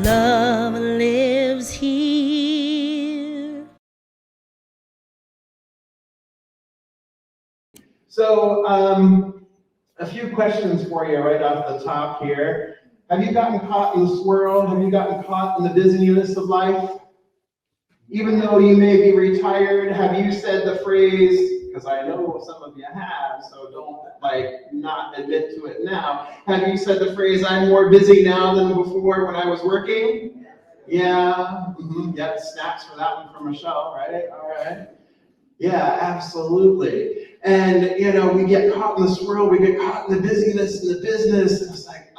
love lives here. So, a few questions for you right off the top here. Have you gotten caught in the swirl? Have you gotten caught in the busyness of life? Even though you may be retired, have you said the phrase, because I know some of you have, so don't not admit to it now. Have you said the phrase, I'm more busy now than before when I was working? Yeah, yep, snaps for that one from Michelle, right? All right. Yeah, absolutely. And, we get caught in the swirl, we get caught in the busyness and the business, and it's like,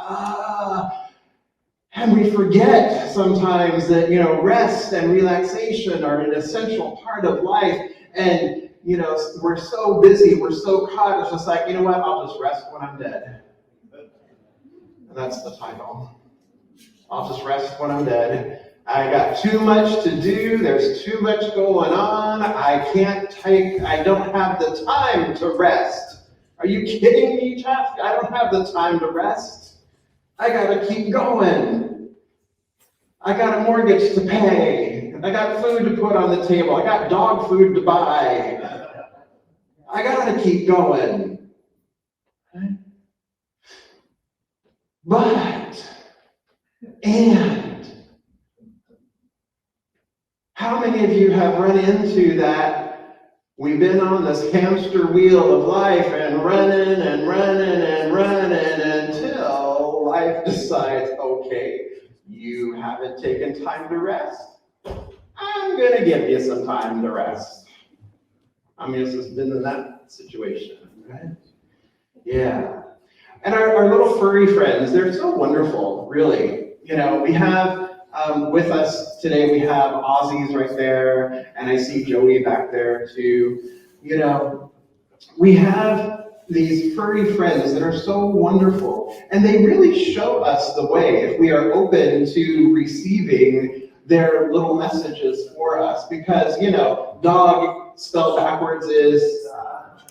and we forget sometimes that, rest and relaxation are an essential part of life. And, we're so busy, we're so caught, it's just like, you know what, I'll just rest when I'm dead. And that's the title. I'll just rest when I'm dead. I got too much to do, there's too much going on, I don't have the time to rest. Are you kidding me, Jeff? I don't have the time to rest. I gotta keep going. I got a mortgage to pay. I got food to put on the table. I got dog food to buy. I gotta keep going. And how many of you have run into that? We've been on this hamster wheel of life and running until life decides, okay, you haven't taken time to rest. I'm going to give you some time to rest. I mean, this has been in that situation, right? Yeah. And our little furry friends, they're so wonderful, really. We have with us today, we have Aussies right there, and I see Joey back there too. We have these furry friends that are so wonderful, and they really show us the way if we are open to receiving their little messages for us, because, dog spelled backwards is,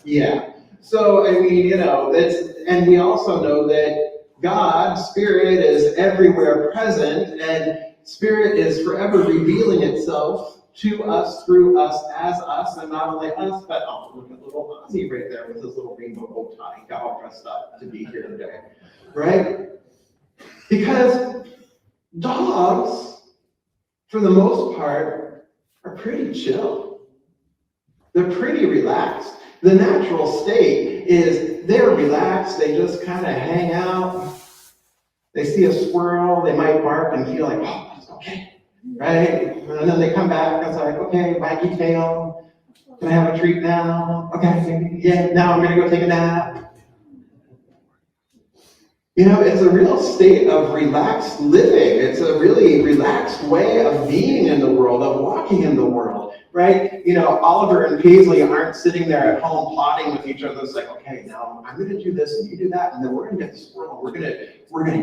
yeah. So, I mean, and we also know that God, Spirit, is everywhere present, and Spirit is forever revealing itself to us, through us, as us, and not only us, but look at little Ozzy right there with his little rainbow bow tie. He got all dressed up to be here today, right? Because dogs, for the most part, are pretty chill. They're pretty relaxed. The natural state is they're relaxed, they just kind of hang out. They see a squirrel, they might bark and feel like, oh, that's okay, right? And then they come back and it's like, okay, waggy tail, can I have a treat now? Okay, yeah, now I'm gonna go take a nap. It's a real state of relaxed living. It's a really relaxed way of being in the world, of walking in the world, right? Oliver and Paisley aren't sitting there at home plotting with each other. It's like, okay, now I'm going to do this and you do that, and then we're going to get the squirrel. We're going to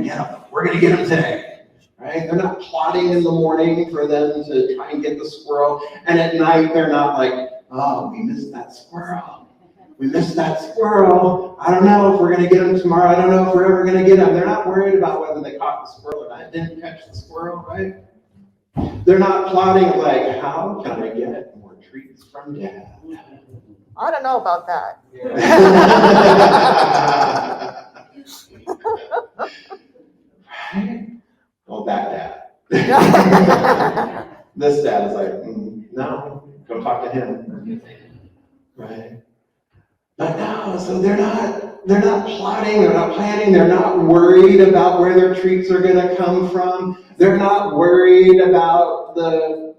get them. We're going to get them today, right? They're not plotting in the morning for them to try and get the squirrel, and at night they're not like, oh, we missed that squirrel. We missed that squirrel. I don't know if we're going to get them tomorrow. I don't know if we're ever going to get them. They're not worried about whether they caught the squirrel or not. Didn't catch the squirrel, right? They're not plotting like, how can I get more treats from Dad? I don't know about that. Right? Well, that dad. This dad is like, no, go talk to him. Right? But no, so they're not plotting, they're not planning, they're not worried about where their treats are gonna come from. They're not worried about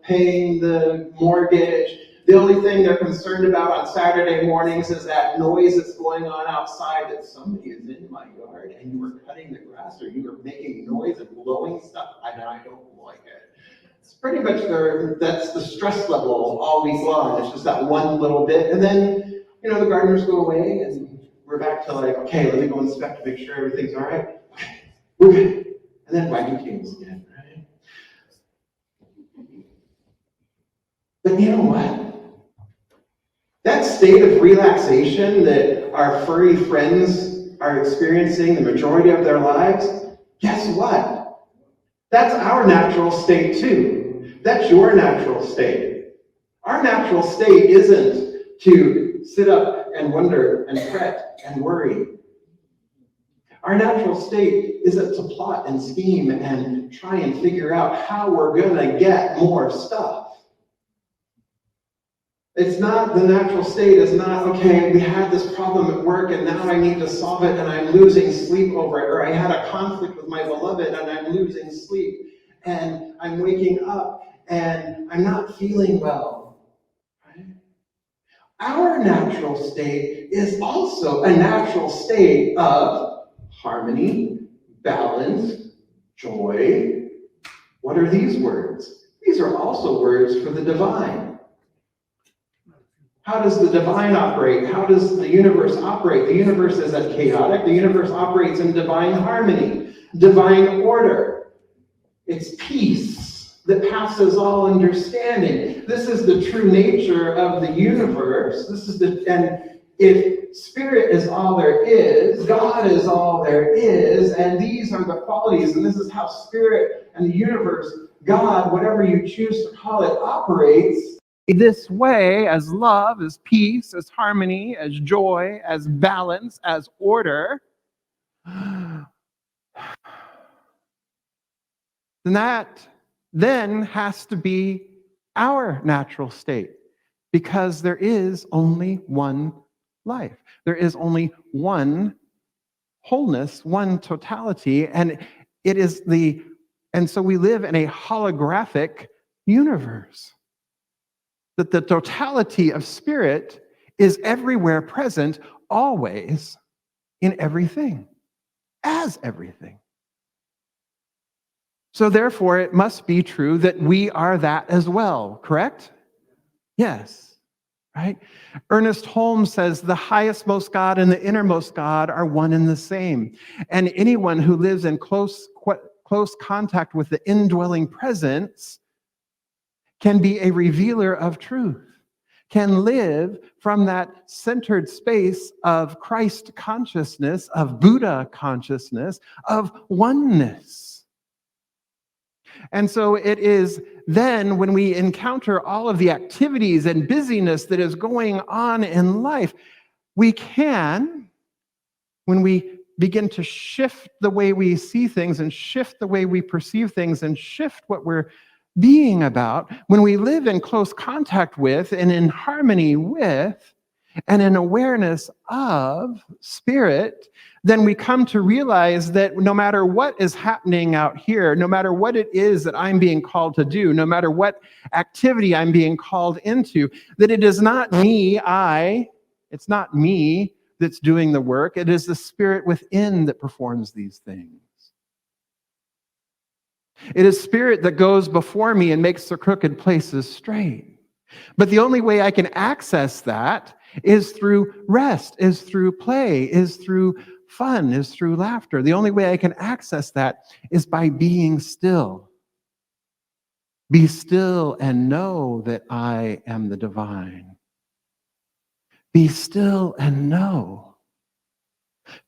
paying the mortgage. The only thing they're concerned about on Saturday mornings is that noise that's going on outside, that somebody is in my yard and you are cutting the grass or you are making noise and blowing stuff, and I don't like it. It's pretty much that's the stress level all week long. It's just that one little bit, and then the gardeners go away, and we're back to like, okay, let me go inspect to make sure everything's all right. Okay, we're good. And then wagging tails again, right? But you know what? That state of relaxation that our furry friends are experiencing the majority of their lives, guess what? That's our natural state too. That's your natural state. Our natural state isn't to sit up and wonder and fret and worry. Our natural state isn't to plot and scheme and try and figure out how we're going to get more stuff. It's not, the natural state is not, okay, we had this problem at work and now I need to solve it and I'm losing sleep over it. Or I had a conflict with my beloved and I'm losing sleep. And I'm waking up and I'm not feeling well. Right? Our natural state is also a natural state of harmony, balance, joy. What are these words? These are also words for the divine. How does the divine operate? How does the universe operate? The universe isn't chaotic. The universe operates in divine harmony, divine order. It's peace that passes all understanding. This is the true nature of the universe. And if spirit is all there is, God is all there is, and these are the qualities, and this is how spirit and the universe, God, whatever you choose to call it, operates. This way, as love, as peace, as harmony, as joy, as balance, as order, then that then has to be our natural state, because there is only one life. There is only one wholeness, one totality, and so we live in a holographic universe. That the totality of spirit is everywhere present, always, in everything, as everything. So therefore, it must be true that we are that as well, correct? Yes, right? Ernest Holmes says, the highest most God and the innermost God are one and the same. And anyone who lives in close contact with the indwelling presence can be a revealer of truth, can live from that centered space of Christ consciousness, of Buddha consciousness, of oneness. And so it is then when we encounter all of the activities and busyness that is going on in life, we can, when we begin to shift the way we see things and shift the way we perceive things and shift what we're being about, when we live in close contact with and in harmony with and in awareness of spirit, then we come to realize that no matter what is happening out here, no matter what it is that I'm being called to do, no matter what activity I'm being called into, that it is not me, it's not me that's doing the work, it is the spirit within that performs these things. It is spirit that goes before me and makes the crooked places straight. But the only way I can access that is through rest, is through play, is through fun, is through laughter. The only way I can access that is by being still. Be still and know that I am the divine. Be still and know.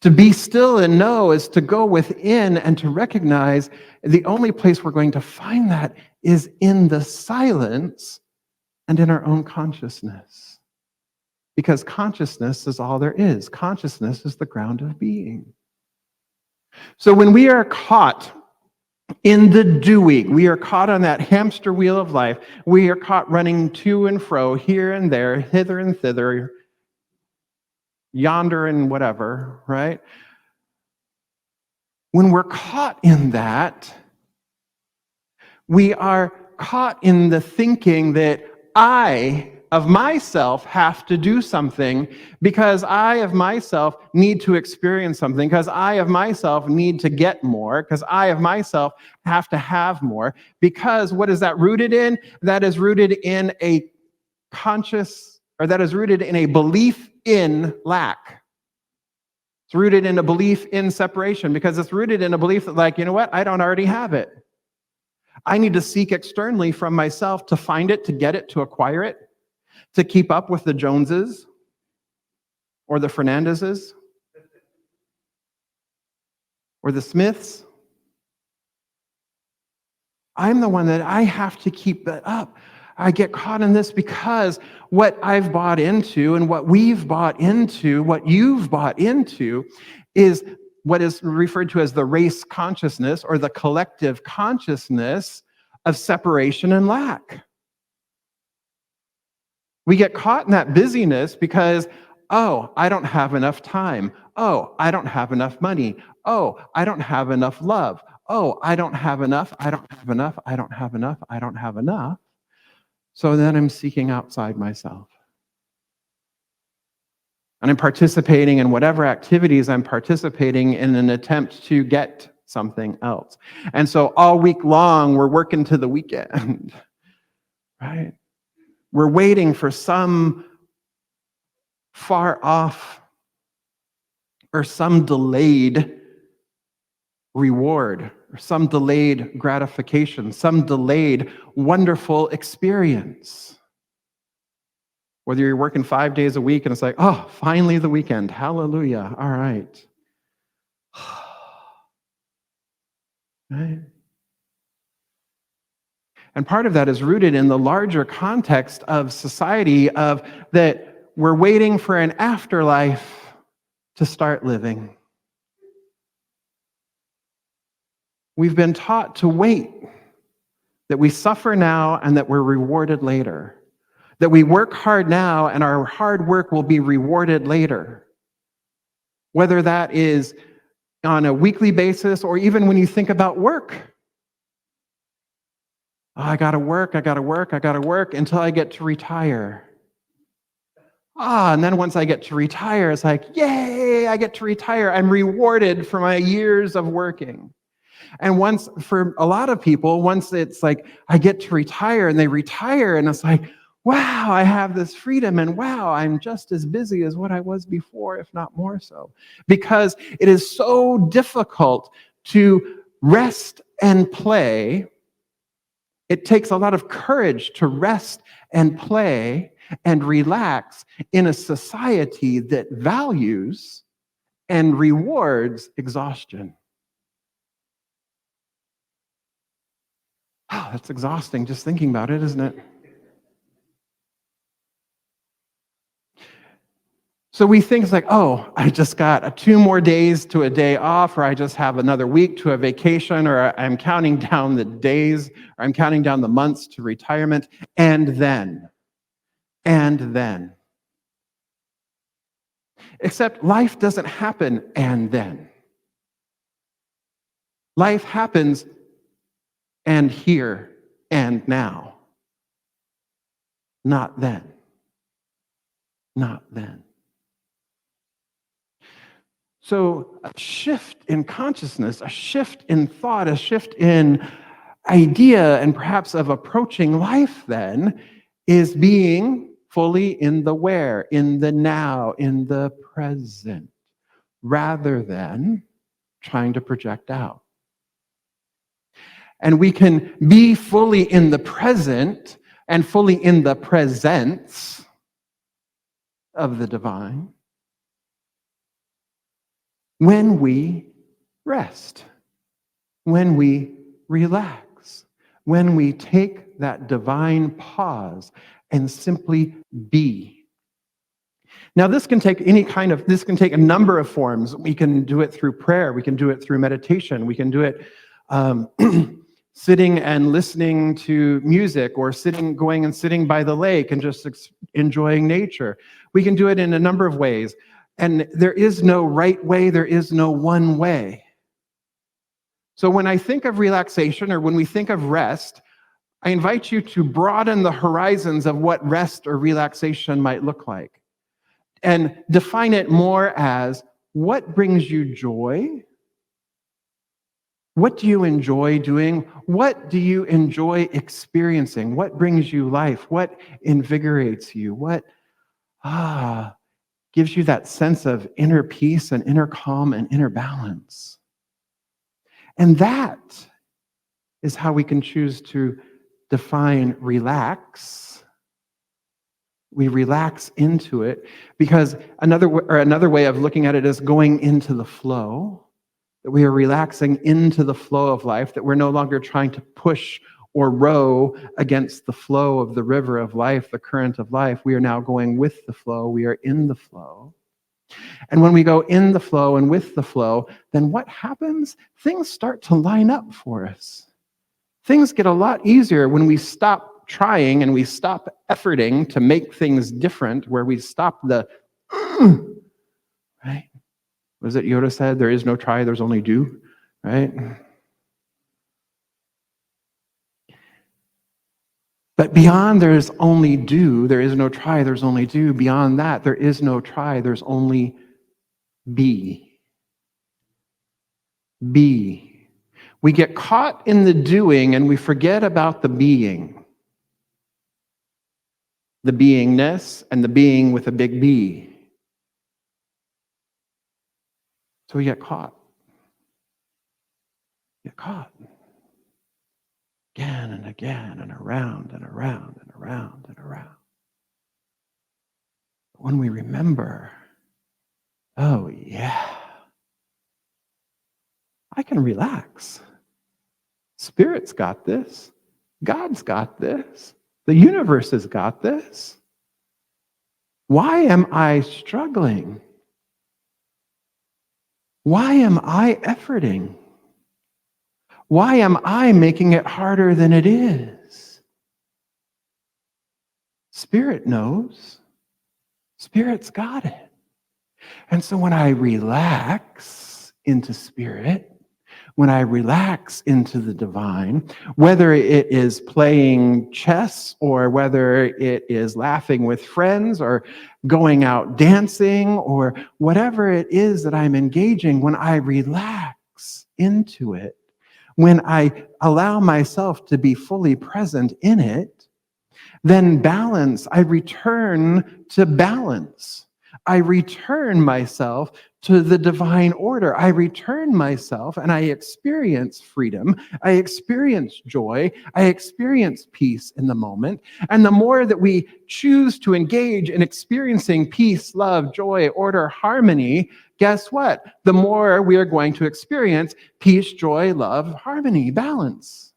To be still and know is to go within and to recognize the only place we're going to find that is in the silence and in our own consciousness. Because consciousness is all there is. Consciousness is the ground of being. So when we are caught in the doing, we are caught on that hamster wheel of life, we are caught running to and fro, here and there, hither and thither, yonder and whatever, right? When we're caught in that, we are caught in the thinking that I of myself have to do something because I of myself need to experience something, because I of myself need to get more, because I of myself have to have more. Because what is that rooted in? That is rooted in a that is rooted in a belief in lack. It's rooted in a belief in separation, because it's rooted in a belief that, like, you know what? I don't already have it. I need to seek externally from myself to find it, to get it, to acquire it, to keep up with the Joneses or the Fernandezes or the Smiths I'm the one that I have to keep that up. I get caught in this because what I've bought into and what we've bought into, what you've bought into, is what is referred to as the race consciousness or the collective consciousness of separation and lack. We get caught in that busyness because, oh, I don't have enough time. Oh, I don't have enough money. Oh, I don't have enough love. Oh, I don't have enough. I don't have enough. I don't have enough. I don't have enough. So then I'm seeking outside myself. And I'm participating in whatever activities I'm participating in an attempt to get something else. And so all week long, we're working to the weekend, right? We're waiting for some far off or some delayed reward or some delayed gratification, some delayed wonderful experience. Whether you're working 5 days a week and it's like, oh, finally the weekend, hallelujah, all right. Right? And part of that is rooted in the larger context of society of that we're waiting for an afterlife to start living. We've been taught to wait, that we suffer now and that we're rewarded later. That we work hard now and our hard work will be rewarded later. Whether that is on a weekly basis or even when you think about work. Oh, I gotta work until I get to retire. And then once I get to retire, it's like, yay, I get to retire. I'm rewarded for my years of working. And once, for a lot of people, once it's like, I get to retire and they retire and it's like, wow, I have this freedom and wow, I'm just as busy as what I was before, if not more so. Because it is so difficult to rest and play. It takes a lot of courage to rest and play and relax in a society that values and rewards exhaustion. Oh, that's exhausting just thinking about it, isn't it? So we think it's like, oh, I just got 2 more days to a day off, or I just have another week to a vacation, or I'm counting down the days, or I'm counting down the months to retirement, and then. Except life doesn't happen and then. Life happens and here and now. Not then. Not then. So a shift in consciousness, a shift in thought, a shift in idea, and perhaps of approaching life then, is being fully in the where, in the now, in the present, rather than trying to project out. And we can be fully in the present and fully in the presence of the divine when we rest, when we relax, when we take that divine pause and simply be. Now, this can take a number of forms. We can do it through prayer. We can do it through meditation. We can do it sitting and listening to music, or going and sitting by the lake and just enjoying nature. We can do it in a number of ways. And there is no right way, there is no one way. So when I think of relaxation, or when we think of rest, I invite you to broaden the horizons of what rest or relaxation might look like. And define it more as, what brings you joy? What do you enjoy doing? What do you enjoy experiencing? What brings you life? What invigorates you? What gives you that sense of inner peace and inner calm and inner balance? And that is how we can choose to define relax. We relax into it, because another way of looking at it is going into the flow. that we are relaxing into the flow of life, that we're no longer trying to push or row against the flow of the river of life, the current of life. We are now going with the flow. We are in the flow. And when we go in the flow and with the flow, then what happens? Things start to line up for us. Things get a lot easier when we stop trying and we stop efforting to make things different, where we stop the, right? Was it Yoda said, there is no try, there's only do, right? But beyond there's only do, there is no try, there's only do. Beyond that, there is no try, there's only be. Be. We get caught in the doing and we forget about the being. The beingness and the being with a big B. So we get caught. Get caught. Again and again and around and around and around and around. But when we remember, oh yeah, I can relax. Spirit's got this. God's got this. The universe has got this. Why am I struggling? Why am I efforting? Why am I making it harder than it is? Spirit knows. Spirit's got it. And so when I relax into Spirit, when I relax into the divine, whether it is playing chess or whether it is laughing with friends or going out dancing or whatever it is that I'm engaging, when I relax into it, when I allow myself to be fully present in it, then balance, I return to balance. I return myself to the divine order. I return myself and I experience freedom. I experience joy. I experience peace in the moment. And the more that we choose to engage in experiencing peace, love, joy, order, harmony, guess what? The more we are going to experience peace, joy, love, harmony, balance.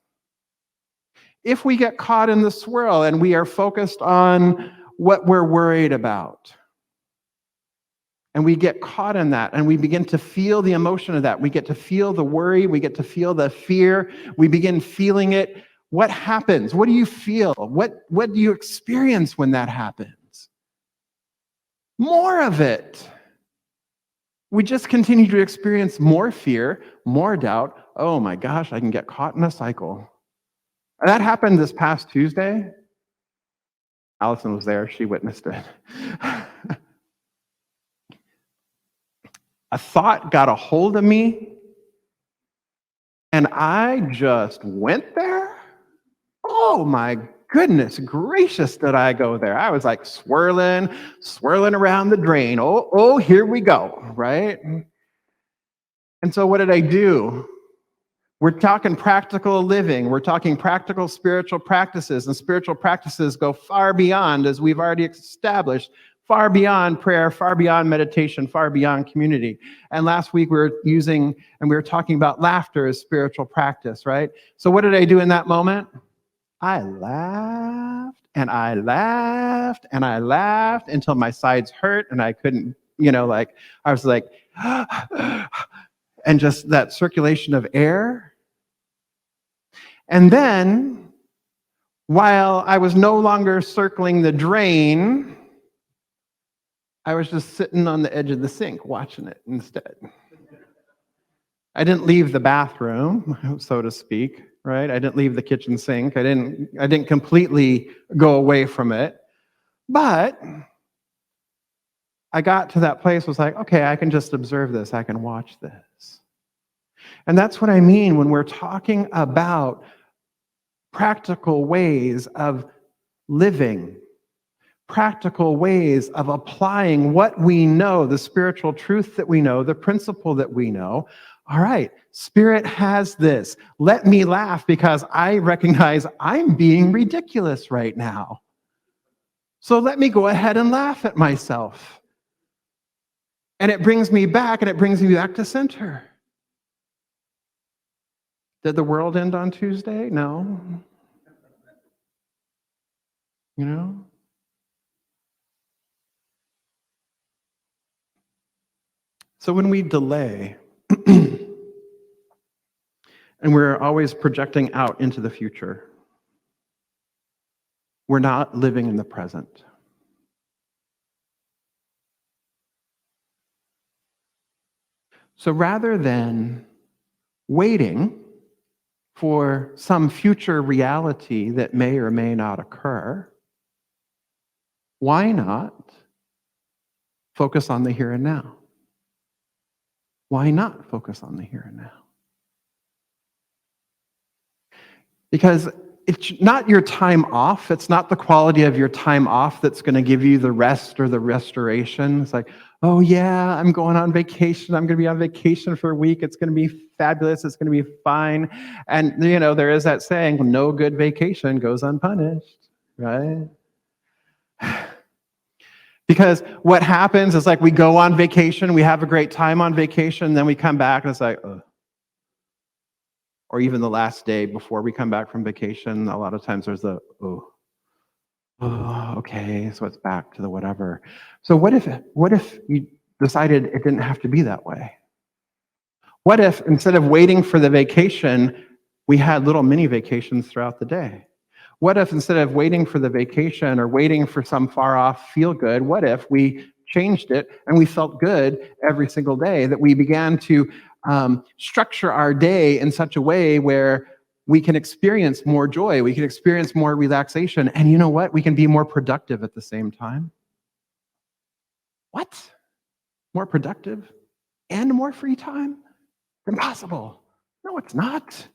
If we get caught in the swirl and we are focused on what we're worried about, and we get caught in that, and we begin to feel the emotion of that. We get to feel the worry. We get to feel the fear. We begin feeling it. What happens? What do you feel? What do you experience when that happens? More of it. We just continue to experience more fear, more doubt. Oh my gosh, I can get caught in a cycle. And that happened this past Tuesday. Allison was there. She witnessed it. A thought got a hold of me, and I just went there. Oh my goodness gracious, did I go there? I was like swirling around the drain. Oh, here we go, right? And so what did I do? We're talking practical living. We're talking practical spiritual practices, and spiritual practices go far beyond, as we've already established, far beyond prayer, far beyond meditation, far beyond community. And last week we were talking about laughter as spiritual practice, right? So what did I do in that moment? I laughed and I laughed and I laughed until my sides hurt and I couldn't, I was like, and just that circulation of air. And then, while I was no longer circling the drain, I was just sitting on the edge of the sink watching it instead. I didn't leave the bathroom, so to speak, right? I didn't leave the kitchen sink. I didn't completely go away from it. But I got to that place, was like, okay, I can just observe this. I can watch this. And that's what I mean when we're talking about practical ways of living, practical ways of applying what we know, the spiritual truth that we know, the principle that we know. All right, Spirit has this. Let me laugh because I recognize I'm being ridiculous right now. So let me go ahead and laugh at myself. And it brings me back, to center. Did the world end on Tuesday? No. You know? So when we delay, and we're always projecting out into the future, we're not living in the present. So rather than waiting for some future reality that may or may not occur, why not focus on the here and now? Why not focus on the here and now? Because it's not your time off. It's not the quality of your time off that's going to give you the rest or the restoration. It's like, oh yeah, I'm going on vacation. I'm going to be on vacation for a week. It's going to be fabulous. It's going to be fine. And, you know, there is that saying, no good vacation goes unpunished, right? Because what happens is like we go on vacation, we have a great time on vacation, then we come back and it's like, ugh. Or even the last day before we come back from vacation, a lot of times there's the, oh, okay, so it's back to the whatever. So what if you decided it didn't have to be that way? What if instead of waiting for the vacation, we had little mini vacations throughout the day? What if instead of waiting for the vacation or waiting for some far off feel good, what if we changed it and we felt good every single day, that we began to structure our day in such a way where we can experience more joy, we can experience more relaxation, and you know what? We can be more productive at the same time. What? More productive and more free time? Impossible. No, it's not.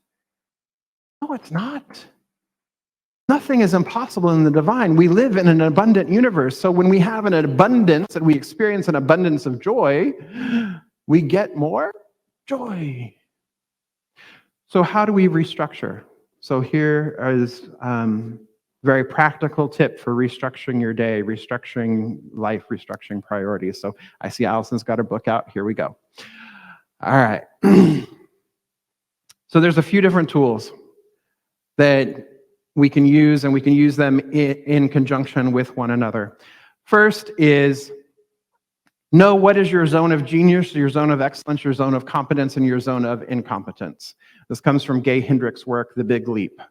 No, it's not. Nothing is impossible in the divine. We live in an abundant universe. So when we have an abundance and we experience an abundance of joy, we get more joy. So how do we restructure? So here is a very practical tip for restructuring your day, restructuring life, restructuring priorities. So I see Allison's got her book out. Here we go. All right. So there's a few different tools that we can use, and we can use them in conjunction with one another. First is know what is your zone of genius, your zone of excellence, your zone of competence, and your zone of incompetence. This comes from Gay Hendricks' work, The Big Leap.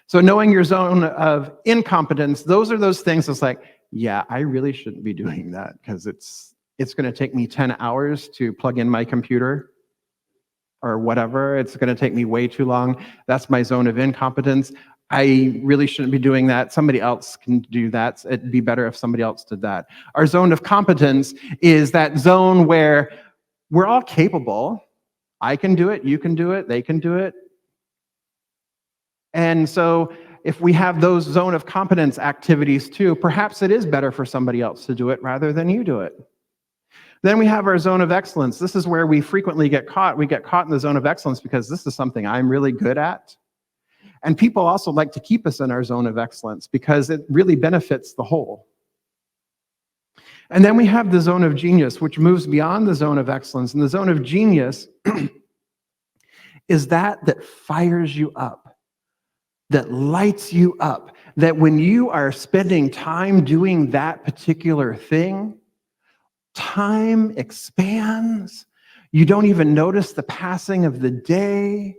So knowing your zone of incompetence, those are those things that's like, yeah, I really shouldn't be doing that because it's going to take me 10 hours to plug in my computer or whatever. It's going to take me way too long. That's my zone of incompetence. I really shouldn't be doing that. Somebody else can do that. It'd be better if somebody else did that. Our zone of competence is that zone where we're all capable. I can do it, you can do it, they can do it. And so if we have those zone of competence activities too, perhaps it is better for somebody else to do it rather than you do it. Then we have our zone of excellence. This is where we frequently get caught. We get caught in the zone of excellence because this is something I'm really good at. And people also like to keep us in our zone of excellence because it really benefits the whole. And then we have the zone of genius, which moves beyond the zone of excellence. And the zone of genius is that fires you up, that lights you up, that when you are spending time doing that particular thing, time expands. You don't even notice the passing of the day.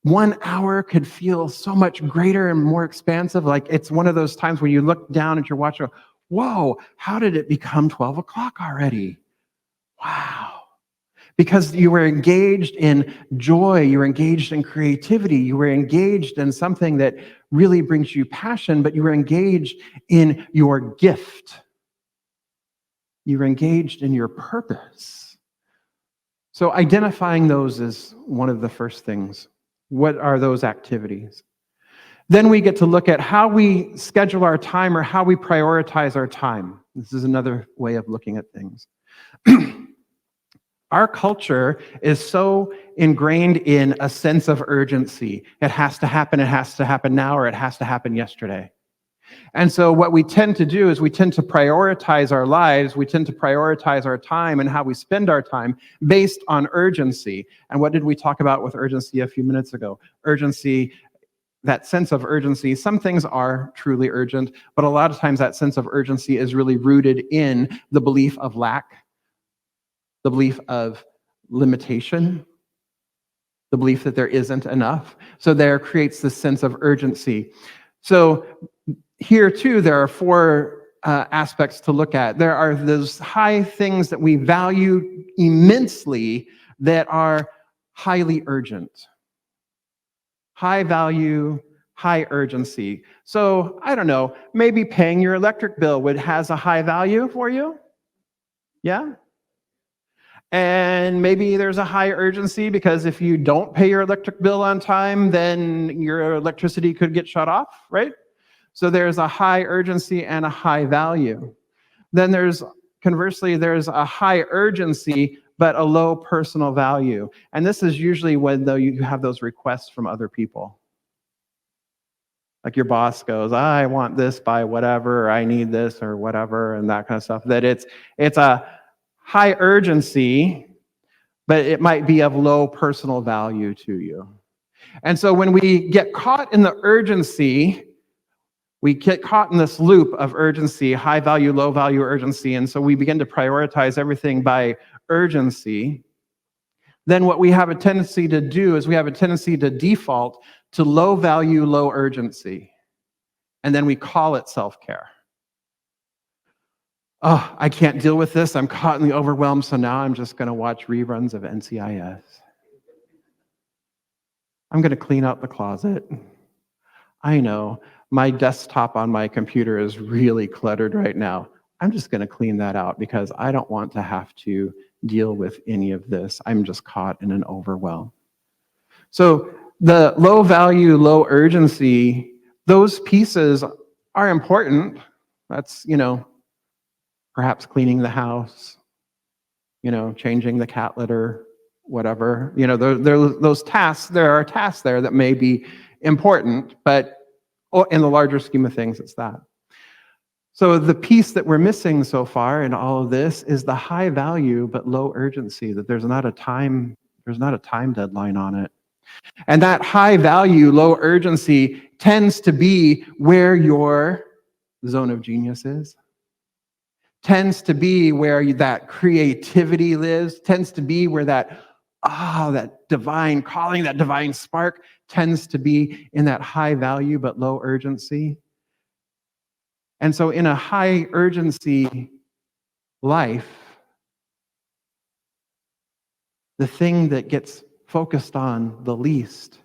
1 hour could feel so much greater and more expansive. Like it's one of those times when you look down at your watch and go, whoa, how did it become 12 o'clock already? Wow. Because you were engaged in joy, you were engaged in creativity, you were engaged in something that really brings you passion, but you were engaged in your gift. You were engaged in your purpose. So identifying those is one of the first things. What are those activities? Then we get to look at how we schedule our time or how we prioritize our time. This is another way of looking at things. Our culture is so ingrained in a sense of urgency. It has to happen now, or it has to happen yesterday. And so what we tend to do is we tend to prioritize our lives, we tend to prioritize our time and how we spend our time based on urgency. And what did we talk about with urgency a few minutes ago? Urgency, that sense of urgency. Some things are truly urgent, but a lot of times that sense of urgency is really rooted in the belief of lack, the belief of limitation, the belief that there isn't enough. So there creates this sense of urgency. So here too, there are four aspects to look at. There are those high things that we value immensely that are highly urgent. High value, high urgency. So I don't know, maybe paying your electric bill has a high value for you? Yeah? And maybe there's a high urgency because if you don't pay your electric bill on time, then your electricity could get shut off, right? So there's a high urgency and a high value. Then conversely, there's a high urgency, but a low personal value. And this is usually when though you have those requests from other people. Like your boss goes, I want this by whatever, or I need this or whatever, and that kind of stuff. That it's a high urgency, but it might be of low personal value to you. And so when we get caught in the urgency, we get caught in this loop of urgency, high value, low value urgency, and so we begin to prioritize everything by urgency. Then what we have a tendency to do is we have a tendency to default to low value, low urgency. And then we call it self-care. Oh, I can't deal with this. I'm caught in the overwhelm, so now I'm just going to watch reruns of NCIS. I'm going to clean out the closet. I know, my desktop on my computer is really cluttered right now. I'm just going to clean that out because I don't want to have to deal with any of this. I'm just caught in an overwhelm. So the low value, low urgency, those pieces are important. That's, perhaps cleaning the house, changing the cat litter, whatever. Those tasks, there are tasks there that may be important, but in the larger scheme of things, it's that. So the piece that we're missing so far in all of this is the high value but low urgency, that there's not a time deadline on it. And that high value, low urgency tends to be where your zone of genius is. Tends to be where that creativity lives, tends to be where that divine calling, that divine spark tends to be in that high value but low urgency. And so in a high urgency life, the thing that gets focused on the least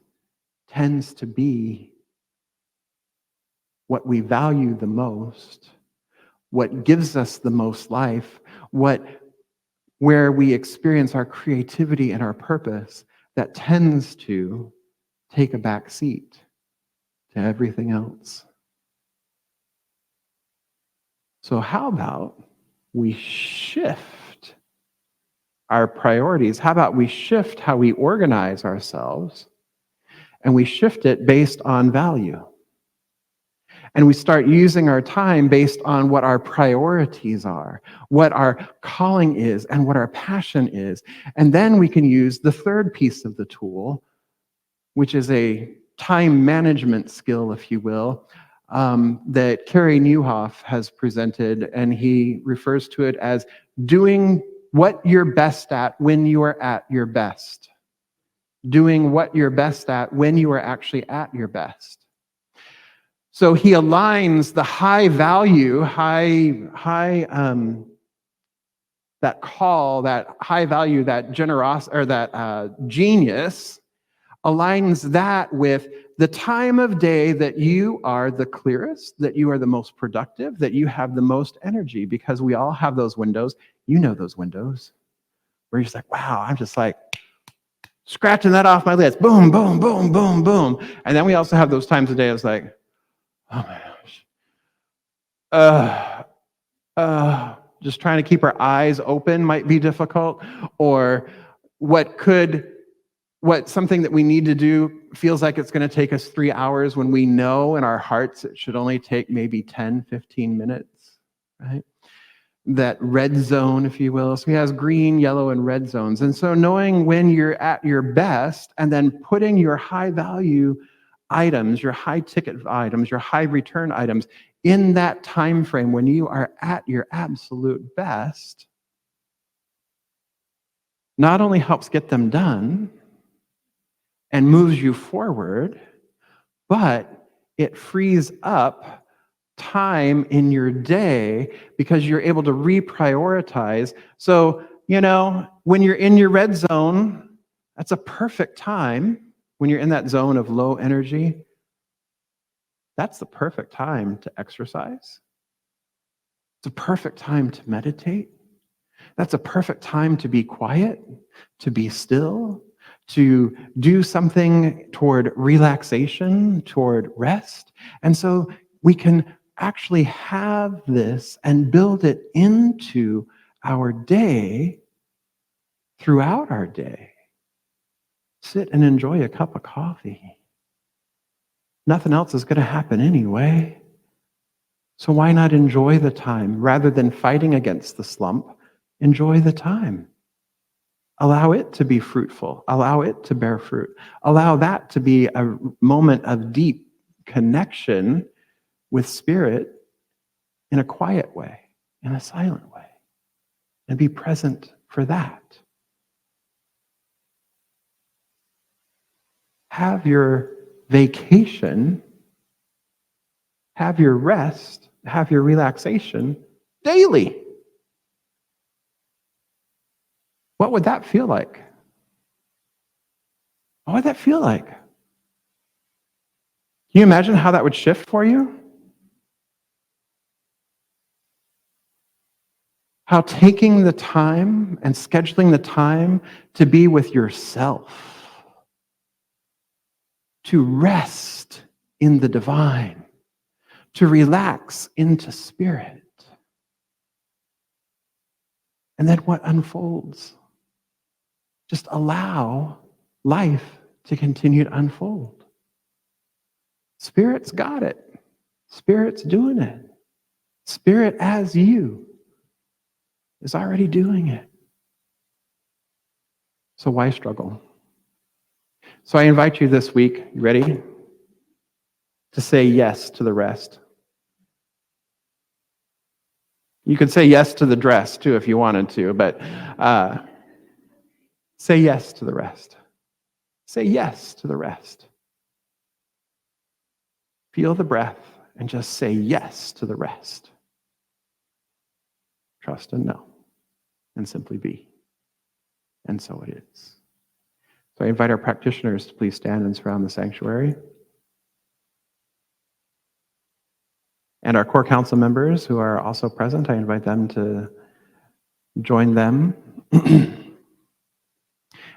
tends to be what we value the most, what gives us the most life, where we experience our creativity and our purpose, that tends to take a back seat to everything else. So how about we shift our priorities? How about we shift how we organize ourselves, and we shift it based on value? And we start using our time based on what our priorities are, what our calling is, and what our passion is. And then we can use the third piece of the tool, which is a time management skill, if you will, that Carey Nieuwhof has presented, and he refers to it as doing what you're best at when you are at your best. Doing what you're best at when you are actually at your best. So he aligns the high value, that call, that high value, that generosity, or that genius, aligns that with the time of day that you are the clearest, that you are the most productive, that you have the most energy, because we all have those windows. You know those windows where you're just like, wow, I'm just like scratching that off my list. Boom, boom, boom, boom, boom. And then we also have those times of day it's like, oh my gosh. Just trying to keep our eyes open might be difficult, or what could something that we need to do feels like it's going to take us 3 hours when we know in our hearts it should only take maybe 10, 15 minutes, right? That red zone, if you will. So he has green, yellow, and red zones. And so knowing when you're at your best and then putting your high value items, your high ticket items, your high return items in that time frame when you are at your absolute best, not only helps get them done and moves you forward, but it frees up time in your day because you're able to reprioritize. So, when you're in your red zone, that's a perfect time. When you're in that zone of low energy, that's the perfect time to exercise. It's a perfect time to meditate. That's a perfect time to be quiet, to be still, to do something toward relaxation, toward rest. And so we can actually have this and build it into our day, throughout our day. Sit and enjoy a cup of coffee. Nothing else is going to happen anyway. So why not enjoy the time? Rather than fighting against the slump, enjoy the time. Allow it to be fruitful. Allow it to bear fruit. Allow that to be a moment of deep connection with Spirit in a quiet way, in a silent way, and be present for that. Have your vacation, have your rest, have your relaxation daily. What would that feel like? What would that feel like? Can you imagine how that would shift for you? How taking the time and scheduling the time to be with yourself, to rest in the divine, to relax into Spirit. And then what unfolds? Just allow life to continue to unfold. Spirit's got it. Spirit's doing it. Spirit as you is already doing it. So why struggle? So I invite you this week, you ready? To say yes to the rest. You could say yes to the dress too if you wanted to, but say yes to the rest. Say yes to the rest. Feel the breath and just say yes to the rest. Trust and know, and simply be. And so it is. So I invite our practitioners to please stand and surround the sanctuary. And our core council members who are also present, I invite them to join them.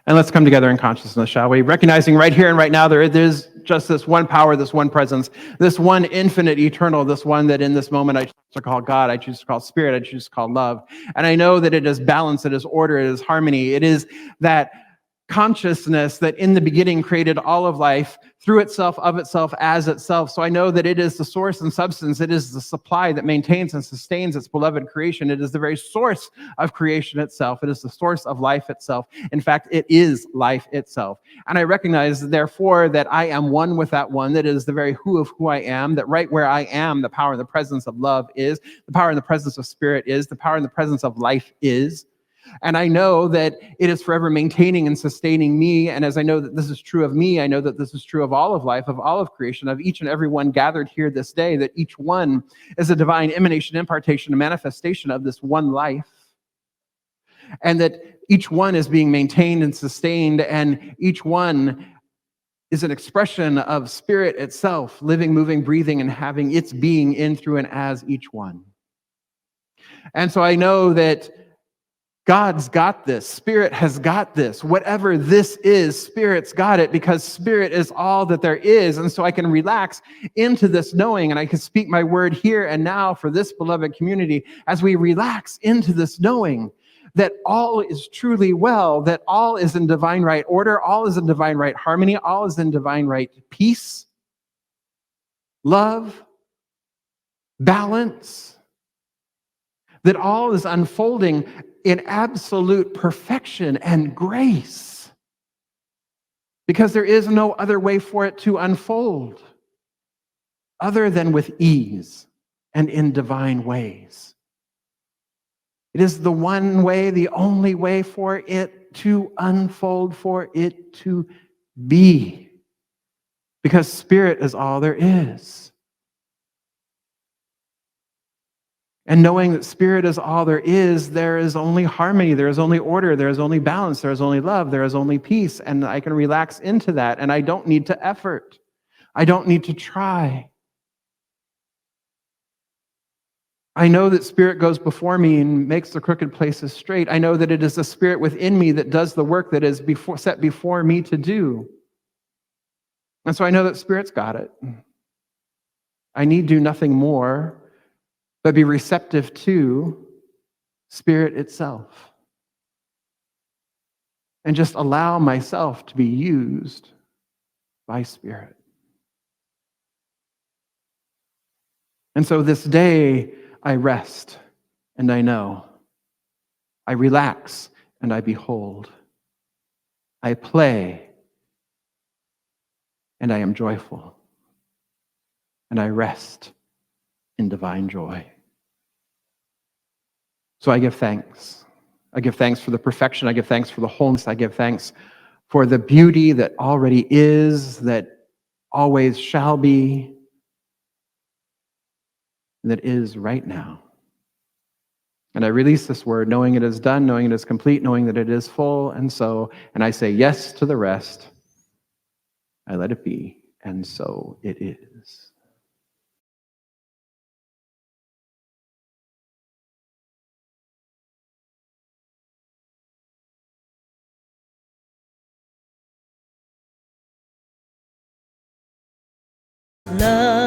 And let's come together in consciousness, shall we? Recognizing right here and right now there is just this one power, this one presence, this one infinite eternal, this one that in this moment I choose to call God, I choose to call Spirit, I choose to call love. And I know that it is balance, it is order, it is harmony. It is that consciousness that in the beginning created all of life through itself, of itself, as itself. So I know that it is the source and substance. It is the supply that maintains and sustains its beloved creation. It is the very source of creation itself. It is the source of life itself. In fact, it is life itself. And I recognize, therefore, that I am one with that one. That is the very who of who I am. That right where I am, the power and the presence of love is. The power and the presence of Spirit is. The power and the presence of life is. And I know that it is forever maintaining and sustaining me. And as I know that this is true of me, I know that this is true of all of life, of all of creation, of each and every one gathered here this day, that each one is a divine emanation, impartation, and manifestation of this one life. And that each one is being maintained and sustained, and each one is an expression of Spirit itself, living, moving, breathing, and having its being in, through, and as each one. And so I know that God's got this. Spirit has got this. Whatever this is, Spirit's got it, because Spirit is all that there is. And so I can relax into this knowing, and I can speak my word here and now for this beloved community as we relax into this knowing that all is truly well, that all is in divine right order, all is in divine right harmony, all is in divine right peace, love, balance, that all is unfolding in absolute perfection and grace, because there is no other way for it to unfold other than with ease and in divine ways. It is the one way, the only way for it to unfold, for it to be, because Spirit is all there is. And knowing that Spirit is all there is only harmony, there is only order, there is only balance, there is only love, there is only peace, and I can relax into that, and I don't need to effort. I don't need to try. I know that Spirit goes before me and makes the crooked places straight. I know that it is the Spirit within me that does the work that is set before me to do. And so I know that Spirit's got it. I need do nothing more but be receptive to Spirit itself. And just allow myself to be used by Spirit. And so this day, I rest and I know. I relax and I behold. I play and I am joyful. And I rest in divine joy. So I give thanks. I give thanks for the perfection. I give thanks for the wholeness. I give thanks for the beauty that already is, that always shall be, and that is right now. And I release this word, knowing it is done, knowing it is complete, knowing that it is full, and I say yes to the rest. I let it be, and so it is. Love